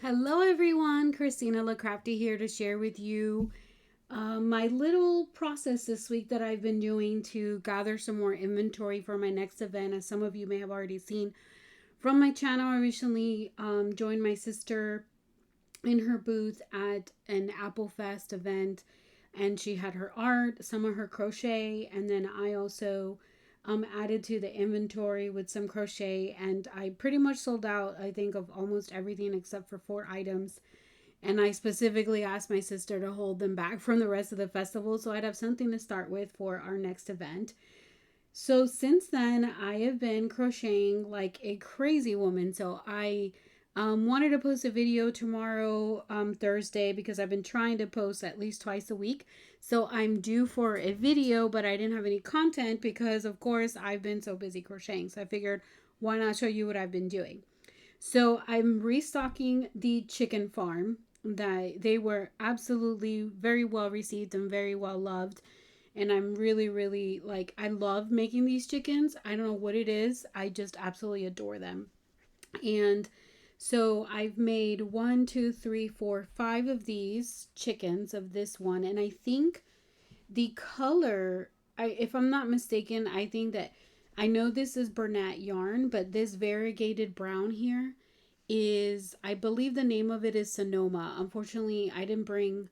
Hello everyone, Christina LaCrafty here to share with you my little process this week that I've been doing to gather some more inventory for my next event. As some of you may have already seen from my channel, I recently joined my sister in her booth at an Apple Fest event, and she had her art, some of her crochet, and then I also added to the inventory with some crochet, and I pretty much sold out, I think, of almost everything except for 4 items. And I specifically asked my sister to hold them back from the rest of the festival so I'd have something to start with for our next event. So since then, I have been crocheting like a crazy woman. So I wanted to post a video tomorrow, Thursday, because I've been trying to post at least twice a week. So I'm due for a video, but I didn't have any content because, of course, I've been so busy crocheting. So I figured, why not show you what I've been doing? So I'm restocking the chicken farm. That they were absolutely very well received and very well loved. And I'm really like, I love making these chickens. I don't know what it is. I just absolutely adore them. And so I've made one, two, three, four, five of these chickens of this one. And I think the color, if I'm not mistaken, I think that I know this is Bernat yarn, but this variegated brown here is, I believe the name of it is Sonoma. Unfortunately, I didn't bring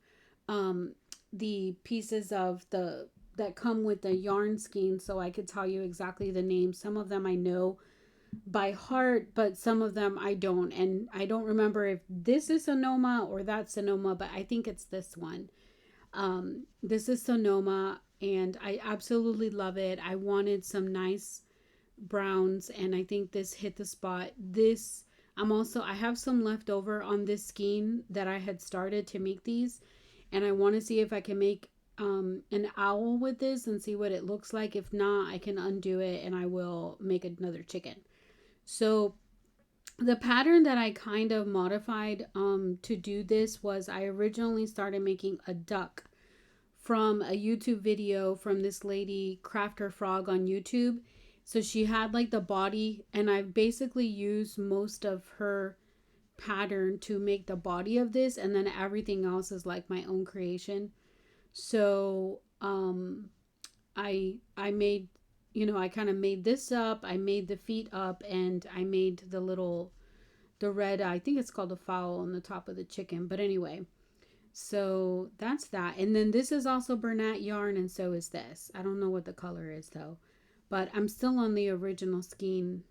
um, the pieces of the that come with the yarn skein so I could tell you exactly the name. Some of them I know by heart, but some of them I don't. And I don't remember if this is Sonoma or that's Sonoma, but I think it's this one. This is Sonoma, and I absolutely love it. I wanted some nice browns, and I think this hit the spot. This, I have some left over on this skein that I had started to make these, and I want to see if I can make an owl with this and see what it looks like. If not, I can undo it and I will make another chicken. So the pattern that I kind of modified to do this was, I originally started making a duck from a YouTube video from this lady, Craft Her Frog, on YouTube. So she had like the body, and I've basically used most of her pattern to make the body of this, and then everything else is like my own creation. So I made, I kind of made this up. I made the feet up, and I made the red, I think it's called a fowl on the top of the chicken. But anyway, so that's that. And then this is also Bernat yarn, and so is this. I don't know what the color is though, but I'm still on the original skein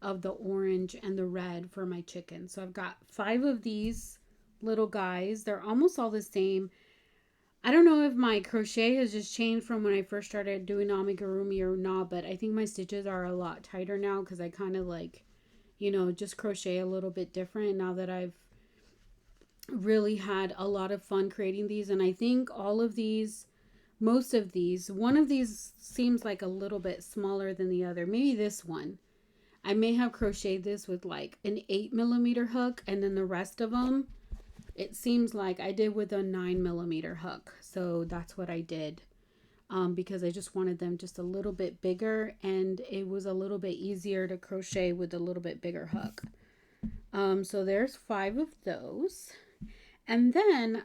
of the orange and the red for my chicken. So I've got 5 of these little guys. They're almost all the same. I don't know if my crochet has just changed from when I first started doing amigurumi or not, but I think my stitches are a lot tighter now because I kind of like, just crochet a little bit different now that I've really had a lot of fun creating these. And I think all of these, most of these, one of these seems like a little bit smaller than the other. Maybe this one. I may have crocheted this with like an 8mm hook, and then the rest of them, it seems like I did with a 9mm hook. So that's what I did, because I just wanted them just a little bit bigger, and it was a little bit easier to crochet with a little bit bigger hook. So there's 5 of those. And then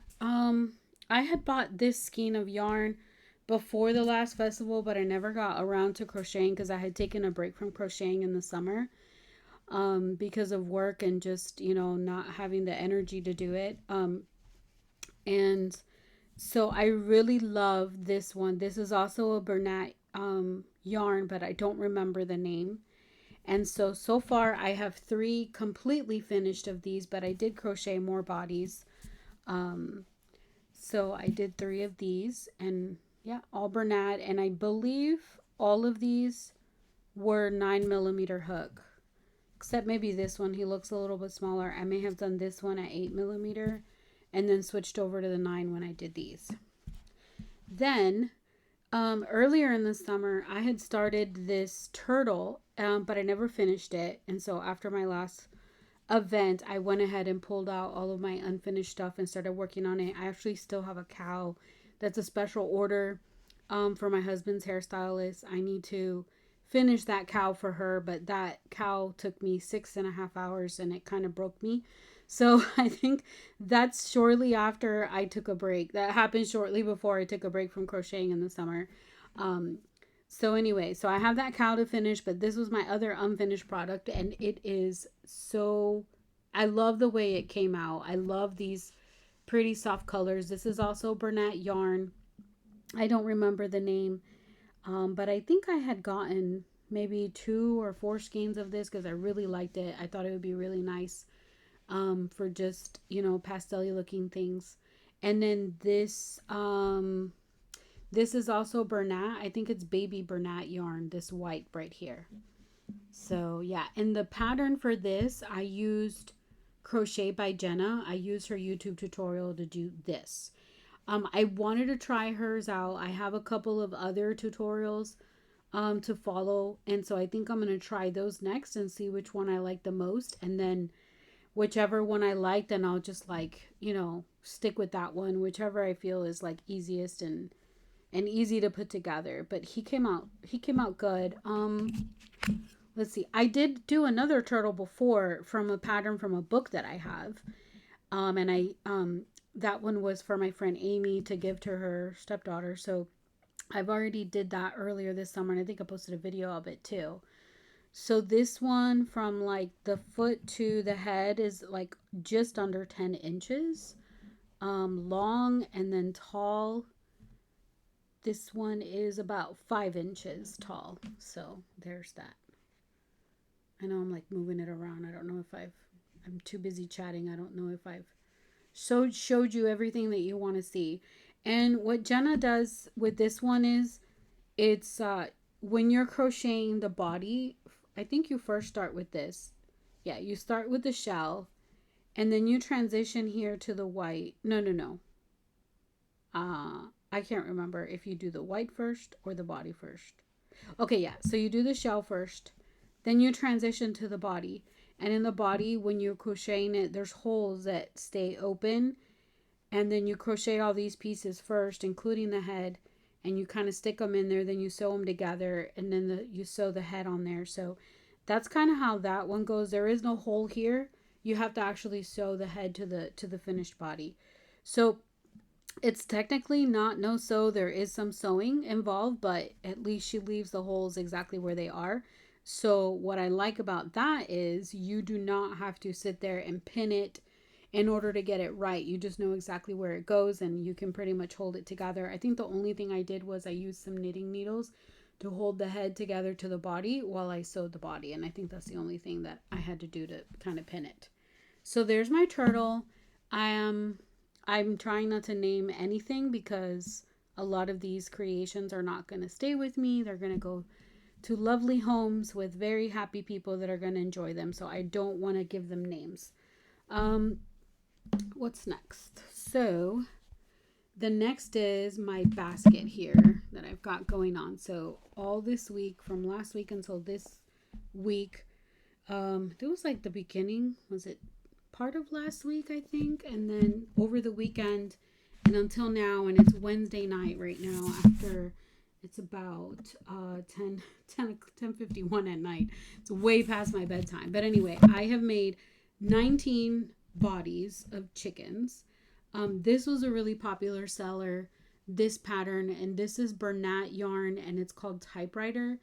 I had bought this skein of yarn before the last festival, but I never got around to crocheting because I had taken a break from crocheting in the summer, because of work and just, not having the energy to do it. And so I really love this one. This is also a Bernat yarn, but I don't remember the name. And so far I have 3 completely finished of these, but I did crochet more bodies. Um, so I did 3 of these, and yeah, all Bernat. And I believe all of these were 9mm hook, except maybe this one. He looks a little bit smaller. I may have done this one at 8mm and then switched over to the 9 when I did these. Then earlier in the summer, I had started this turtle, but I never finished it. And so after my last event, I went ahead and pulled out all of my unfinished stuff and started working on it. I actually still have a cow that's a special order for my husband's hairstylist. I need to finish that cow for her, but that cow took me 6.5 hours and it kind of broke me. So I think that's shortly after I took a break. That happened shortly before I took a break from crocheting in the summer. Um, so anyway, so I have that cowl to finish, but this was my other unfinished product, and it is so. I love the way it came out. I love these pretty soft colors. This is also Bernat yarn. I don't remember the name, but I think I had gotten maybe 2 or 4 skeins of this because I really liked it. I thought it would be really nice for just, pastel looking things. And then this is also Bernat. I think it's baby Bernat yarn, this white right here. So yeah, and the pattern for this, I used Crochet by Jenna. I used her YouTube tutorial to do this. I wanted to try hers out. I have a couple of other tutorials to follow, and so I think I'm going to try those next and see which one I like the most, and then whichever one I like, then I'll just stick with that one, whichever I feel is like easiest and easy to put together. But he came out good. Let's see. I did do another turtle before from a pattern from a book that I have. And I that one was for my friend Amy to give to her stepdaughter. So I've already did that earlier this summer, and I think I posted a video of it too. So this one from like the foot to the head is like just under 10 inches long, and then tall. This one is about 5 inches tall. So there's that. I know I'm like moving it around. I don't know if I'm too busy chatting. I don't know if I've showed you everything that you want to see. And what Jenna does with this one is it's when you're crocheting the body, I think you first start with this. Yeah, you start with the shell and then you transition here to the white. No. I can't remember if you do the white first or the body first. Okay, yeah. So you do the shell first, then you transition to the body. And in the body, when you're crocheting it, there's holes that stay open. And then you crochet all these pieces first, including the head, and you kind of stick them in there. Then you sew them together, and then you sew the head on there. So that's kind of how that one goes. There is no hole here. You have to actually sew the head to the finished body. So it's technically not no sew. There is some sewing involved, but at least she leaves the holes exactly where they are. So what I like about that is you do not have to sit there and pin it in order to get it right. You just know exactly where it goes and you can pretty much hold it together. I think the only thing I did was I used some knitting needles to hold the head together to the body while I sewed the body. And I think that's the only thing that I had to do to kind of pin it. So there's my turtle. I'm trying not to name anything because a lot of these creations are not going to stay with me. They're going to go to lovely homes with very happy people that are going to enjoy them. So I don't want to give them names. What's next? So the next is my basket here that I've got going on. So all this week, from last week until this week, it was like the beginning, was it part of last week, I think, and then over the weekend and until now, and it's Wednesday night right now after it's about 10:51 at night. It's way past my bedtime. But anyway, I have made 19 bodies of chickens. This was a really popular seller, this pattern, and this is Bernat yarn, and it's called Typewriter.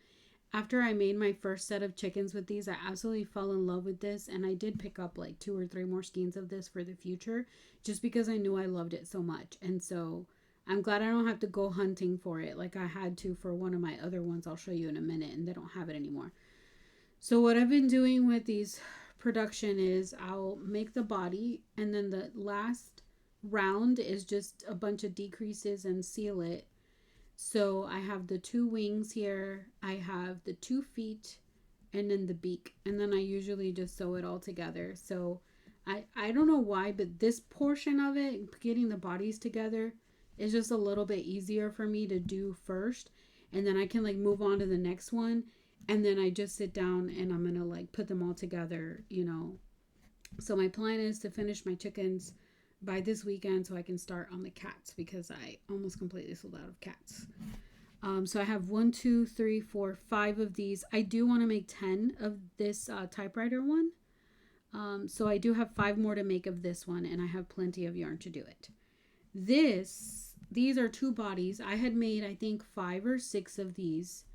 After I made my first set of chickens with these, I absolutely fell in love with this, and I did pick up like 2 or 3 more skeins of this for the future, just because I knew I loved it so much. And so I'm glad I don't have to go hunting for it like I had to for one of my other ones I'll show you in a minute, and they don't have it anymore. So what I've been doing with these production is I'll make the body, and then the last round is just a bunch of decreases and seal it. So I have the 2 wings here, I have the 2 feet, and then the beak, and then I usually just sew it all together. So I don't know why, but this portion of it, getting the bodies together, is just a little bit easier for me to do first, and then I can like move on to the next one, and then I just sit down and I'm gonna like put them all together, So my plan is to finish my chickens by this weekend so I can start on the cats, because I almost completely sold out of cats. So I have 1, 2, 3, 4, 5 of these. I do want to make 10 of this typewriter one. So I do have 5 more to make of this one, and I have plenty of yarn to do it. These are 2 bodies. I had made, I think, 5 or 6 of these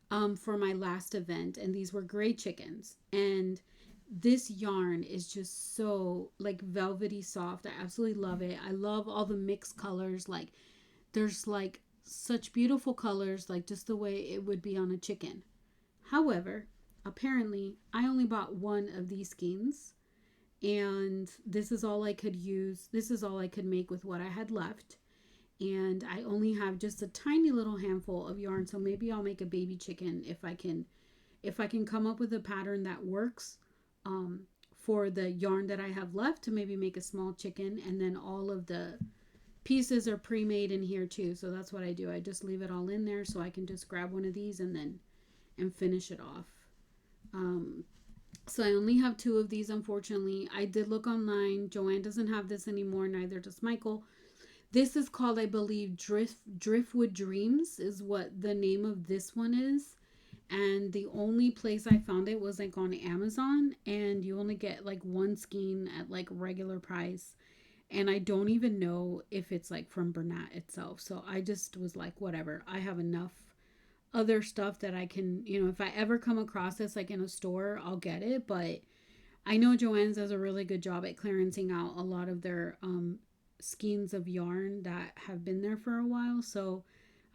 for my last event, and these were gray chickens. And this yarn is just so like velvety soft. I absolutely love it. I love all the mixed colors. Like there's like such beautiful colors, like just the way it would be on a chicken. However, apparently I only bought 1 of these skeins, and this is all I could use. This is all I could make with what I had left. And I only have just a tiny little handful of yarn, so maybe I'll make a baby chicken if I can come up with a pattern that works for the yarn that I have left, to maybe make a small chicken. And then all of the pieces are pre-made in here too, so that's what I do. I just leave it all in there so I can just grab one of these and finish it off. So I only have 2 of these, unfortunately. I did look online. Joanne doesn't have this anymore, neither does Michael. This is called, I believe, Driftwood Dreams is what the name of this one is. And the only place I found it was like on Amazon, and you only get like 1 skein at like regular price. And I don't even know if it's like from Bernat itself. So I just was like, whatever. I have enough other stuff that I can, if I ever come across this like in a store, I'll get it. But I know Joann's does a really good job at clearancing out a lot of their skeins of yarn that have been there for a while. So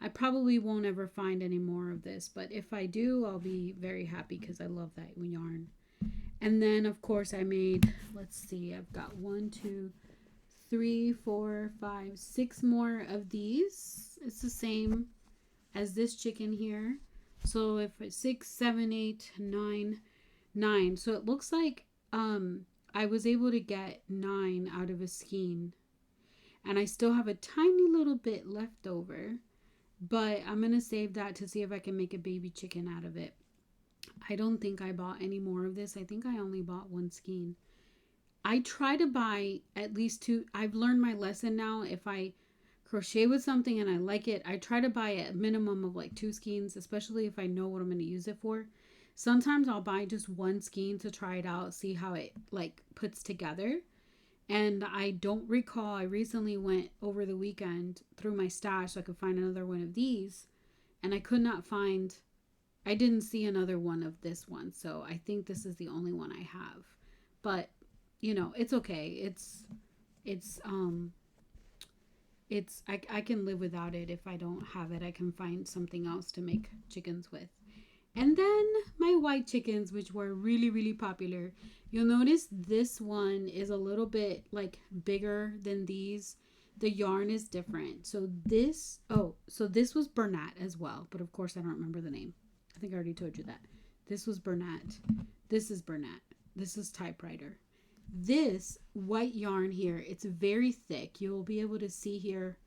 I probably won't ever find any more of this, but if I do, I'll be very happy because I love that yarn. And then of course I made, let's see, I've got 1, 2, 3, 4, 5, 6 more of these. It's the same as this chicken here. So if it's 6, 7, 8, 9, 9. So it looks like I was able to get 9 out of a skein. And I still have a tiny little bit left over. But I'm going to save that to see if I can make a baby chicken out of it. I don't think I bought any more of this. I think I only bought 1 skein. I try to buy at least 2. I've learned my lesson now. If I crochet with something and I like it, I try to buy a minimum of like 2 skeins, especially if I know what I'm going to use it for. Sometimes I'll buy just 1 skein to try it out, see how it like puts together. And I don't recall, I recently went over the weekend through my stash so I could find another one of these. And I could not find, I didn't see another one of this one. So I think this is the only one I have. But, it's okay. I can live without it. If I don't have it, I can find something else to make chickens with. And then my white chickens, which were really, really popular. You'll notice this one is a little bit like bigger than these. The yarn is different. So this was Bernat as well. But of course, I don't remember the name. I think I already told you that. This was Bernat. This is Bernat. This is typewriter. This white yarn here, it's very thick. You'll be able to see here,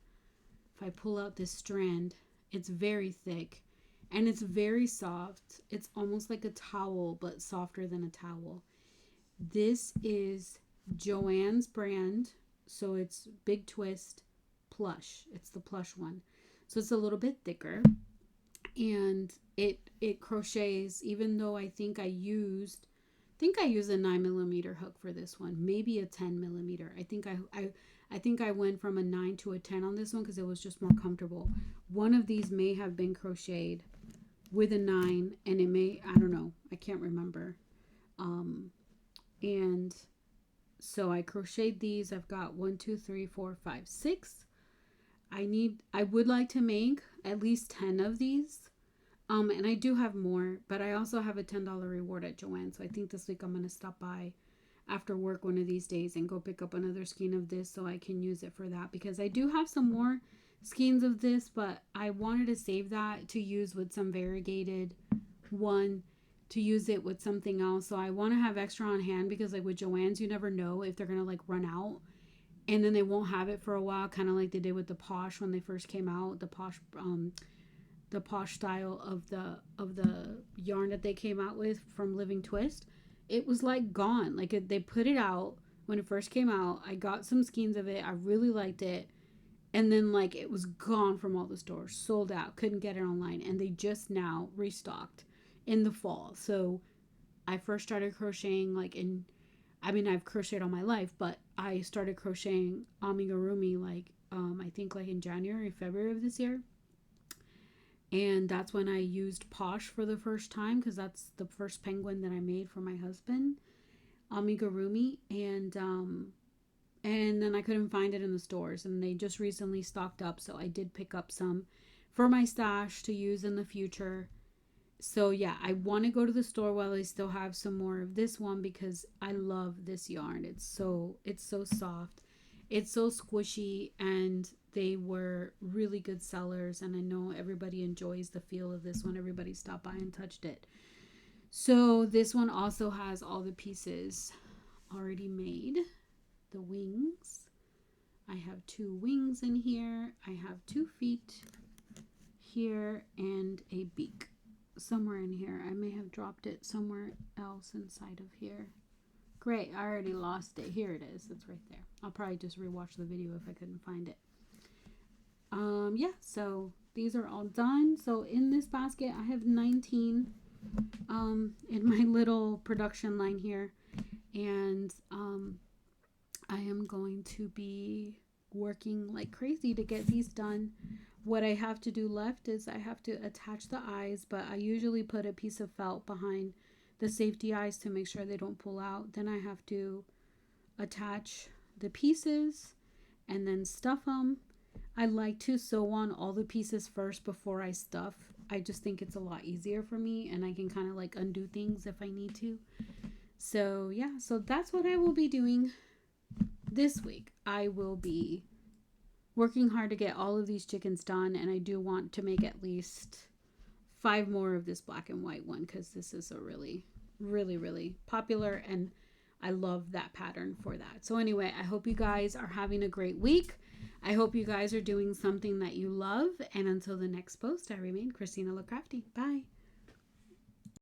if I pull out this strand, it's very thick. And it's very soft. It's almost like a towel, but softer than a towel. This is Joann's brand. So it's Big Twist Plush. It's the plush one. So it's a little bit thicker. And it crochets, even though I think I used a 9mm hook for this one. Maybe a 10mm. I think I went from a 9 to a 10 on this one because it was just more comfortable. One of these may have been crocheted with a 9, and it may, I don't know, I can't remember. And so I crocheted these. I've got 1, 2, 3, 4, 5, 6. I would like to make at least 10 of these. And I do have more, but I also have a $10 reward at Joann. So I think this week I'm going to stop by after work one of these days and go pick up another skein of this so I can use it for that, because I do have some more skeins of this, but I wanted to save that to use with some variegated one, to use it with something else. So I want to have extra on hand, because like with Joann's, you never know if they're gonna like run out and then they won't have it for a while, kind of like they did with the Posh when they first came out, the Posh style of the yarn that they came out with from Living Twist. It was like gone. Like they put it out when it first came out. I got some skeins of it. I really liked it. And then like it was gone from all the stores, sold out, couldn't get it online. And they just now restocked in the fall. So I first started crocheting like in I mean, I've crocheted all my life, but I started crocheting amigurumi like I think like in January, February of this year. And that's when I used Posh for the first time, because that's the first penguin that I made for my husband, amigurumi. And then I couldn't find it in the stores, and they just recently stocked up, so I did pick up some for my stash to use in the future. So yeah, I want to go to the store while I still have some more of this one, because I love this yarn. It's so soft. It's so squishy, and they were really good sellers, and I know everybody enjoys the feel of this one. Everybody stopped by and touched it. So this one also has all the pieces already made. The wings. I have 2 wings in here. I have 2 feet here and a beak somewhere in here. I may have dropped it somewhere else inside of here. Great, I already lost it. Here it is. It's right there. I'll probably just rewatch the video if I couldn't find it. Yeah, so these are all done. So in this basket, I have 19 in my little production line here. And I am going to be working like crazy to get these done. What I have to do left is I have to attach the eyes, but I usually put a piece of felt behind the safety eyes to make sure they don't pull out. Then I have to attach the pieces and then stuff them. I like to sew on all the pieces first before I stuff. I just think it's a lot easier for me, and I can kind of like undo things if I need to. So yeah, so that's what I will be doing this week. I will be working hard to get all of these chickens done, and I do want to make at least 5 more of this black and white one, because this is a really, really, really popular, and I love that pattern for that. So anyway, I hope you guys are having a great week. I hope you guys are doing something that you love, and until the next post, I remain Christina LaCrafty. Bye.